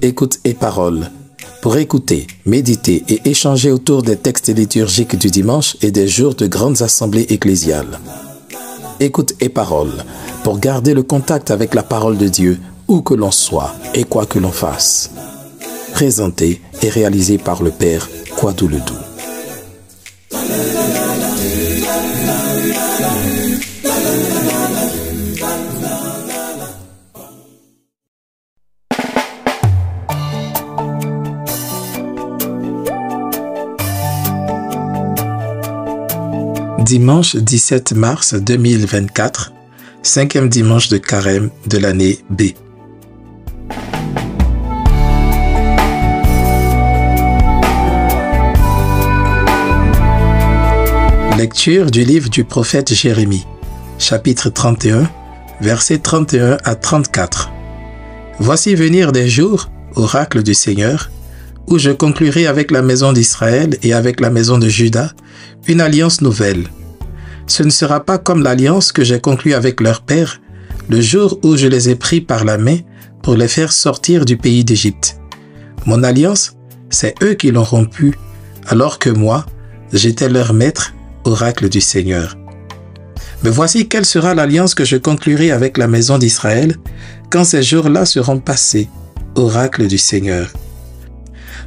Écoute et parole. Pour écouter, méditer et échanger autour des textes liturgiques du dimanche et des jours de grandes assemblées ecclésiales. Écoute et parole. Pour garder le contact avec la parole de Dieu, où que l'on soit et quoi que l'on fasse. Présenté et réalisé par le Père Kwadou Ledoux. Dimanche 17 mars 2024, 5e dimanche de carême de l'année B. Lecture du livre du prophète Jérémie, chapitre 31, versets 31 à 34. Voici venir des jours, oracle du Seigneur, où je conclurai avec la maison d'Israël et avec la maison de Juda une alliance nouvelle. Ce ne sera pas comme l'alliance que j'ai conclue avec leur père, le jour où je les ai pris par la main pour les faire sortir du pays d'Égypte. Mon alliance, c'est eux qui l'ont rompue, alors que moi, j'étais leur maître, oracle du Seigneur. Mais voici quelle sera l'alliance que je conclurai avec la maison d'Israël quand ces jours-là seront passés, oracle du Seigneur.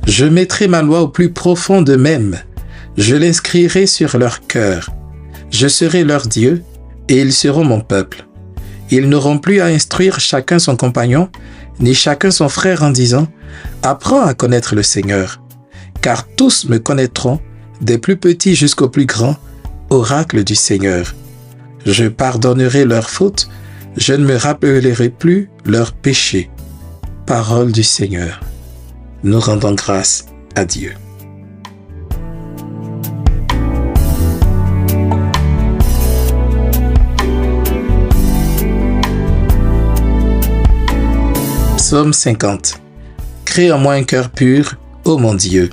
Je mettrai ma loi au plus profond d'eux-mêmes, je l'inscrirai sur leur cœur. Je serai leur Dieu, et ils seront mon peuple. Ils n'auront plus à instruire chacun son compagnon, ni chacun son frère en disant « Apprends à connaître le Seigneur », car tous me connaîtront, des plus petits jusqu'aux plus grands, oracle du Seigneur. Je pardonnerai leurs fautes, je ne me rappellerai plus leurs péchés. Parole du Seigneur. Nous rendons grâce à Dieu. Psaume 50. Crée en moi un cœur pur, ô mon Dieu.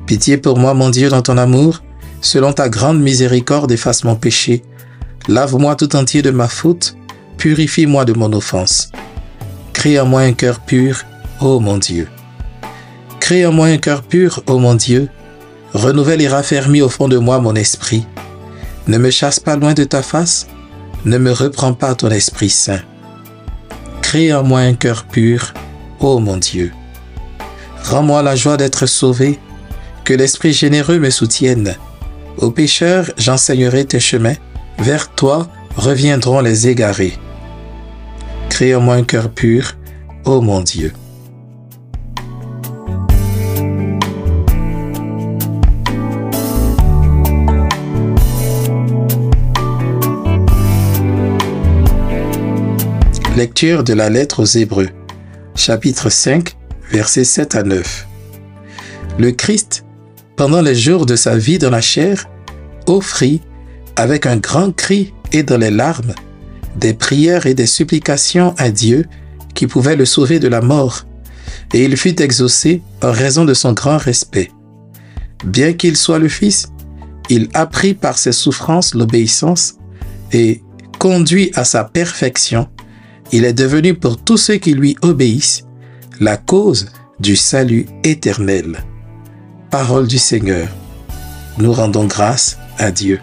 Pitié pour moi, mon Dieu, dans ton amour, selon ta grande miséricorde, efface mon péché. Lave-moi tout entier de ma faute, purifie-moi de mon offense. Crée en moi un cœur pur, ô mon Dieu. Crée en moi un cœur pur, ô mon Dieu. Renouvelle et raffermis au fond de moi mon esprit. Ne me chasse pas loin de ta face, ne me reprends pas ton Esprit Saint. Crée en moi un cœur pur, ô mon Dieu. Rends-moi la joie d'être sauvé, que l'Esprit généreux me soutienne. Aux pécheurs, j'enseignerai tes chemins, vers toi reviendront les égarés. Crée en moi un cœur pur, ô mon Dieu. Lecture de la lettre aux Hébreux, chapitre 5, versets 7 à 9. Le Christ, pendant les jours de sa vie dans la chair, offrit, avec un grand cri et dans les larmes, des prières et des supplications à Dieu qui pouvait le sauver de la mort, et il fut exaucé en raison de son grand respect. Bien qu'il soit le Fils, il apprit par ses souffrances l'obéissance et, conduit à sa perfection, il est devenu pour tous ceux qui lui obéissent la cause du salut éternel. Parole du Seigneur. Nous rendons grâce à Dieu.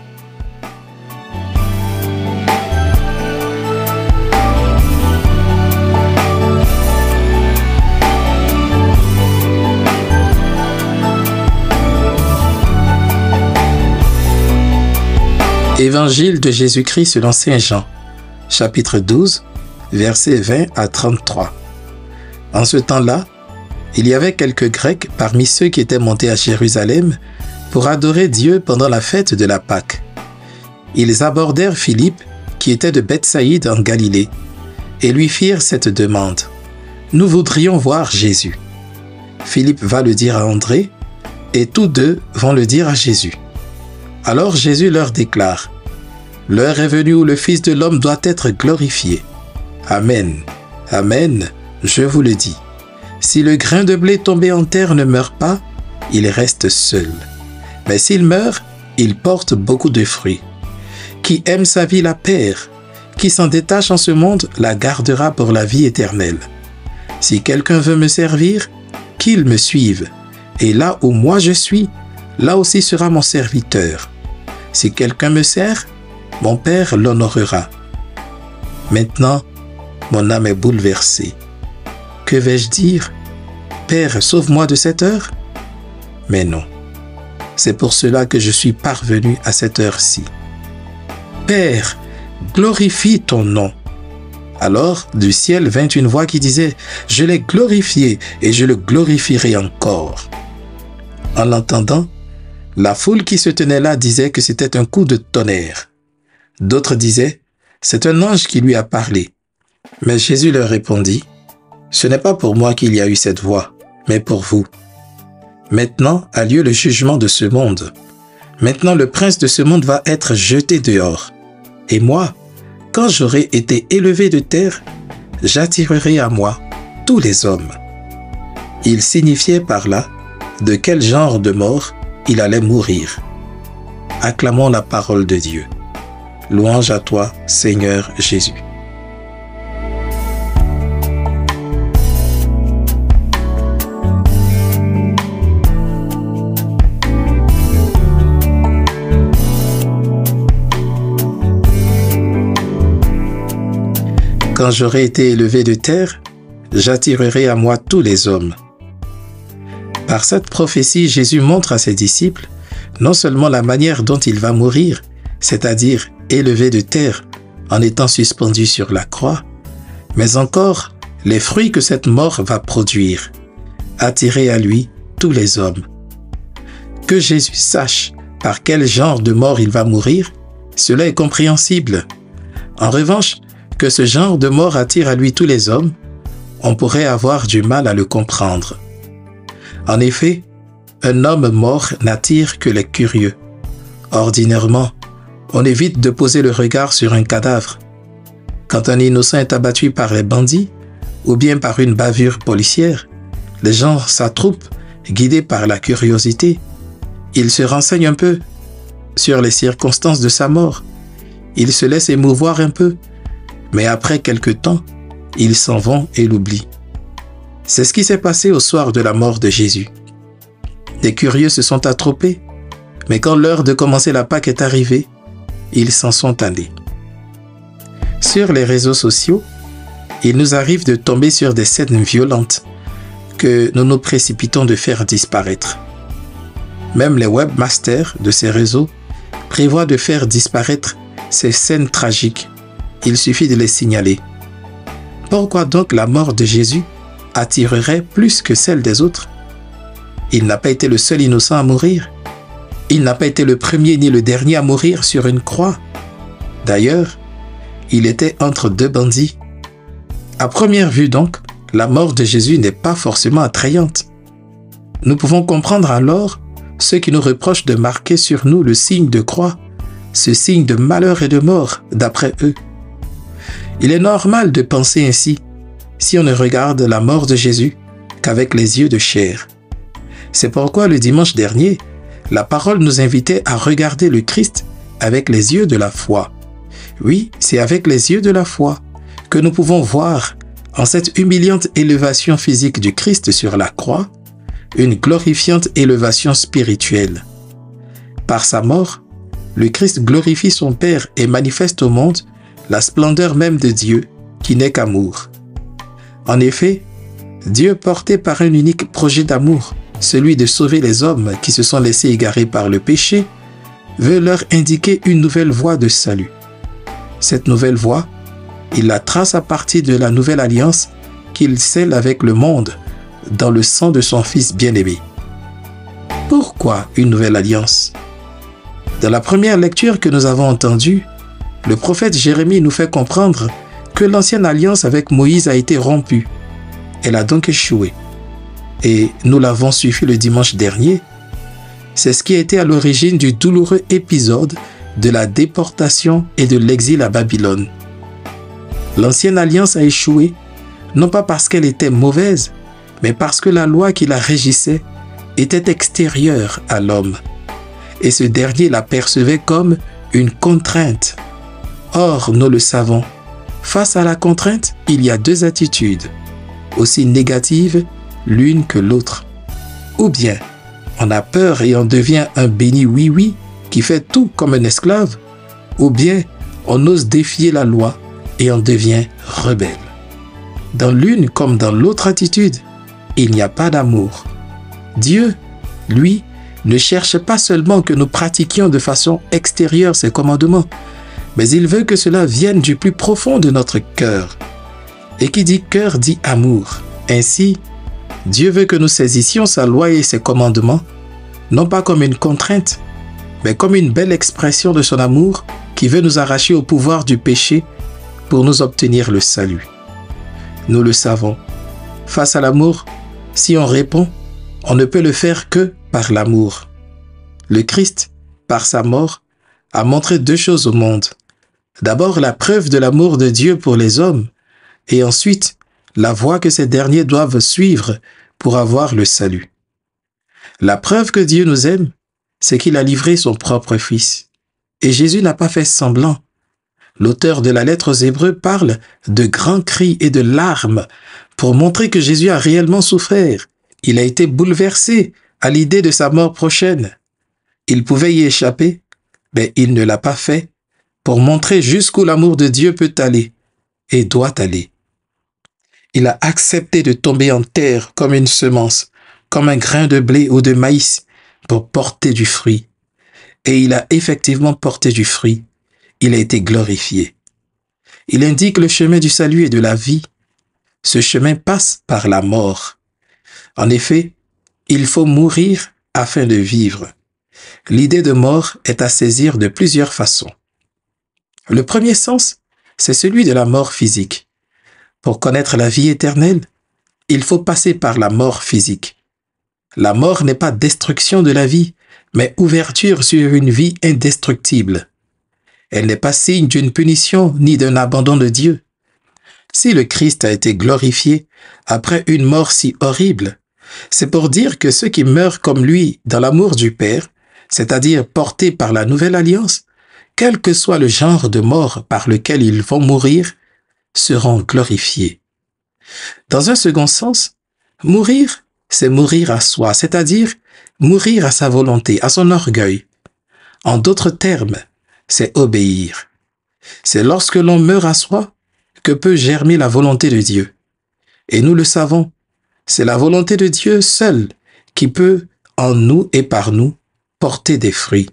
Évangile de Jésus-Christ selon Saint Jean, chapitre 12, versets 20 à 33. En ce temps-là, il y avait quelques Grecs parmi ceux qui étaient montés à Jérusalem pour adorer Dieu pendant la fête de la Pâque. Ils abordèrent Philippe, qui était de Bethsaïde en Galilée, et lui firent cette demande. « Nous voudrions voir Jésus. » Philippe va le dire à André, et tous deux vont le dire à Jésus. Alors Jésus leur déclare, « L'heure est venue où le Fils de l'homme doit être glorifié. Amen, amen, je vous le dis. Si le grain de blé tombé en terre ne meurt pas, il reste seul. Mais s'il meurt, il porte beaucoup de fruits. Qui aime sa vie la perd, qui s'en détache en ce monde la gardera pour la vie éternelle. Si quelqu'un veut me servir, qu'il me suive. Et là où moi je suis, là aussi sera mon serviteur. Si quelqu'un me sert, mon Père l'honorera. Maintenant, mon âme est bouleversée. Que vais-je dire? Père, sauve-moi de cette heure? Mais non. C'est pour cela que je suis parvenu à cette heure-ci. Père, glorifie ton nom. Alors, du ciel vint une voix qui disait, « Je l'ai glorifié et je le glorifierai encore. » En l'entendant, la foule qui se tenait là disait que c'était un coup de tonnerre. D'autres disaient, « C'est un ange qui lui a parlé. » Mais Jésus leur répondit, « Ce n'est pas pour moi qu'il y a eu cette voix, mais pour vous. Maintenant a lieu le jugement de ce monde. Maintenant le prince de ce monde va être jeté dehors. Et moi, quand j'aurai été élevé de terre, j'attirerai à moi tous les hommes. » Il signifiait par là de quel genre de mort il allait mourir. Acclamons la parole de Dieu. Louange à toi, Seigneur Jésus. Quand j'aurai été élevé de terre, j'attirerai à moi tous les hommes. Par cette prophétie, Jésus montre à ses disciples non seulement la manière dont il va mourir, c'est-à-dire élevé de terre en étant suspendu sur la croix, mais encore les fruits que cette mort va produire, attirer à lui tous les hommes. Que Jésus sache par quel genre de mort il va mourir, cela est compréhensible. En revanche, que ce genre de mort attire à lui tous les hommes, on pourrait avoir du mal à le comprendre. En effet, un homme mort n'attire que les curieux. Ordinairement, on évite de poser le regard sur un cadavre. Quand un innocent est abattu par les bandits, ou bien par une bavure policière, les gens s'attroupent, guidés par la curiosité. Ils se renseignent un peu sur les circonstances de sa mort. Ils se laissent émouvoir un peu. Mais après quelque temps, ils s'en vont et l'oublient. C'est ce qui s'est passé au soir de la mort de Jésus. Des curieux se sont attroupés, mais quand l'heure de commencer la Pâque est arrivée, ils s'en sont allés. Sur les réseaux sociaux, il nous arrive de tomber sur des scènes violentes que nous nous précipitons de faire disparaître. Même les webmasters de ces réseaux prévoient de faire disparaître ces scènes tragiques. Il suffit de les signaler. Pourquoi donc la mort de Jésus attirerait plus que celle des autres? Il n'a pas été le seul innocent à mourir. Il n'a pas été le premier ni le dernier à mourir sur une croix. D'ailleurs, il était entre deux bandits. À première vue donc, la mort de Jésus n'est pas forcément attrayante. Nous pouvons comprendre alors ceux qui nous reprochent de marquer sur nous le signe de croix, ce signe de malheur et de mort, d'après eux. Il est normal de penser ainsi si on ne regarde la mort de Jésus qu'avec les yeux de chair. C'est pourquoi le dimanche dernier, la parole nous invitait à regarder le Christ avec les yeux de la foi. Oui, c'est avec les yeux de la foi que nous pouvons voir en cette humiliante élévation physique du Christ sur la croix, une glorifiante élévation spirituelle. Par sa mort, le Christ glorifie son Père et manifeste au monde la splendeur même de Dieu, qui n'est qu'amour. En effet, Dieu, porté par un unique projet d'amour, celui de sauver les hommes qui se sont laissés égarer par le péché, veut leur indiquer une nouvelle voie de salut. Cette nouvelle voie, il la trace à partir de la nouvelle alliance qu'il scelle avec le monde dans le sang de son Fils bien-aimé. Pourquoi une nouvelle alliance? Dans la première lecture que nous avons entendue, le prophète Jérémie nous fait comprendre que l'ancienne alliance avec Moïse a été rompue. Elle a donc échoué. Et nous l'avons suivi le dimanche dernier. C'est ce qui a été à l'origine du douloureux épisode de la déportation et de l'exil à Babylone. L'ancienne alliance a échoué, non pas parce qu'elle était mauvaise, mais parce que la loi qui la régissait était extérieure à l'homme. Et ce dernier la percevait comme une contrainte. Or, nous le savons, face à la contrainte, il y a deux attitudes, aussi négatives l'une que l'autre. Ou bien, on a peur et on devient un béni oui-oui qui fait tout comme un esclave, ou bien on ose défier la loi et on devient rebelle. Dans l'une comme dans l'autre attitude, il n'y a pas d'amour. Dieu, lui, ne cherche pas seulement que nous pratiquions de façon extérieure ses commandements, mais il veut que cela vienne du plus profond de notre cœur. Et qui dit cœur dit amour. Ainsi, Dieu veut que nous saisissions sa loi et ses commandements, non pas comme une contrainte, mais comme une belle expression de son amour qui veut nous arracher au pouvoir du péché pour nous obtenir le salut. Nous le savons. Face à l'amour, si on répond, on ne peut le faire que par l'amour. Le Christ, par sa mort, a montré deux choses au monde. D'abord, la preuve de l'amour de Dieu pour les hommes, et ensuite, la voie que ces derniers doivent suivre pour avoir le salut. La preuve que Dieu nous aime, c'est qu'il a livré son propre Fils. Et Jésus n'a pas fait semblant. L'auteur de la lettre aux Hébreux parle de grands cris et de larmes pour montrer que Jésus a réellement souffert. Il a été bouleversé à l'idée de sa mort prochaine. Il pouvait y échapper, mais il ne l'a pas fait pour montrer jusqu'où l'amour de Dieu peut aller et doit aller. Il a accepté de tomber en terre comme une semence, comme un grain de blé ou de maïs pour porter du fruit. Et il a effectivement porté du fruit. Il a été glorifié. Il indique le chemin du salut et de la vie. Ce chemin passe par la mort. En effet, il faut mourir afin de vivre. L'idée de mort est à saisir de plusieurs façons. Le premier sens, c'est celui de la mort physique. Pour connaître la vie éternelle, il faut passer par la mort physique. La mort n'est pas destruction de la vie, mais ouverture sur une vie indestructible. Elle n'est pas signe d'une punition ni d'un abandon de Dieu. Si le Christ a été glorifié après une mort si horrible, c'est pour dire que ceux qui meurent comme lui dans l'amour du Père, c'est-à-dire portés par la nouvelle alliance, quel que soit le genre de mort par lequel ils vont mourir, seront glorifiés. Dans un second sens, mourir, c'est mourir à soi, c'est-à-dire mourir à sa volonté, à son orgueil. En d'autres termes, c'est obéir. C'est lorsque l'on meurt à soi que peut germer la volonté de Dieu. Et nous le savons, c'est la volonté de Dieu seule qui peut, en nous et par nous, porter des fruits.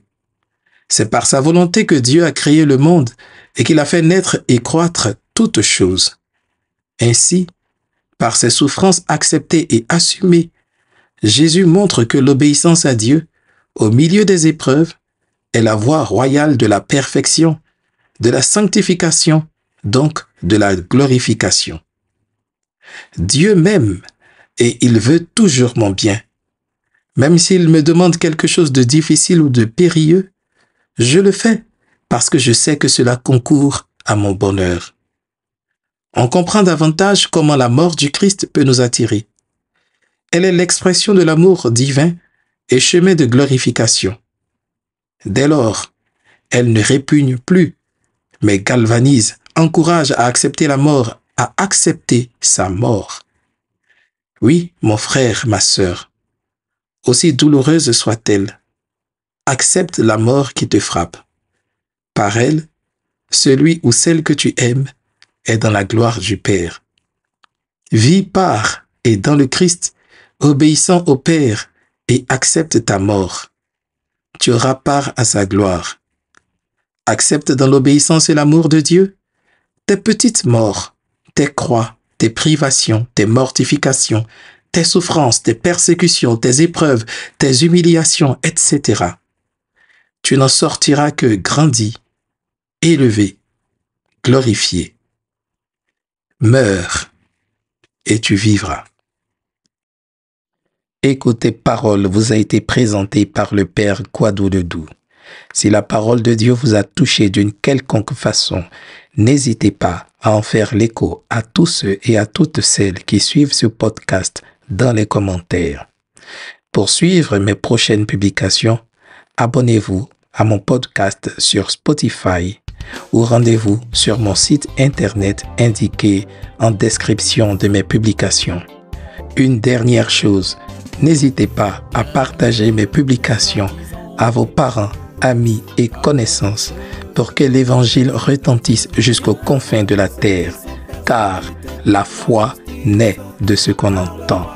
C'est par sa volonté que Dieu a créé le monde et qu'il a fait naître et croître toutes choses. Ainsi, par ses souffrances acceptées et assumées, Jésus montre que l'obéissance à Dieu, au milieu des épreuves, est la voie royale de la perfection, de la sanctification, donc de la glorification. Dieu m'aime et il veut toujours mon bien. Même s'il me demande quelque chose de difficile ou de périlleux, je le fais parce que je sais que cela concourt à mon bonheur. On comprend davantage comment la mort du Christ peut nous attirer. Elle est l'expression de l'amour divin et chemin de glorification. Dès lors, elle ne répugne plus, mais galvanise, encourage à accepter la mort, à accepter sa mort. Oui, mon frère, ma sœur, aussi douloureuse soit-elle, accepte la mort qui te frappe. Par elle, celui ou celle que tu aimes est dans la gloire du Père. Vis par et dans le Christ, obéissant au Père, et accepte ta mort. Tu auras part à sa gloire. Accepte dans l'obéissance et l'amour de Dieu tes petites morts, tes croix, tes privations, tes mortifications, tes souffrances, tes persécutions, tes épreuves, tes humiliations, etc. Tu n'en sortiras que grandi, élevé, glorifié. Meurs et tu vivras. Écoutez, parole vous a été présentée par le Père Kouadou Dedou. Si la parole de Dieu vous a touché d'une quelconque façon, n'hésitez pas à en faire l'écho à tous ceux et à toutes celles qui suivent ce podcast dans les commentaires. Pour suivre mes prochaines publications, abonnez-vous à mon podcast sur Spotify ou rendez-vous sur mon site internet indiqué en description de mes publications. Une dernière chose, n'hésitez pas à partager mes publications à vos parents, amis et connaissances pour que l'Évangile retentisse jusqu'aux confins de la terre, car la foi naît de ce qu'on entend.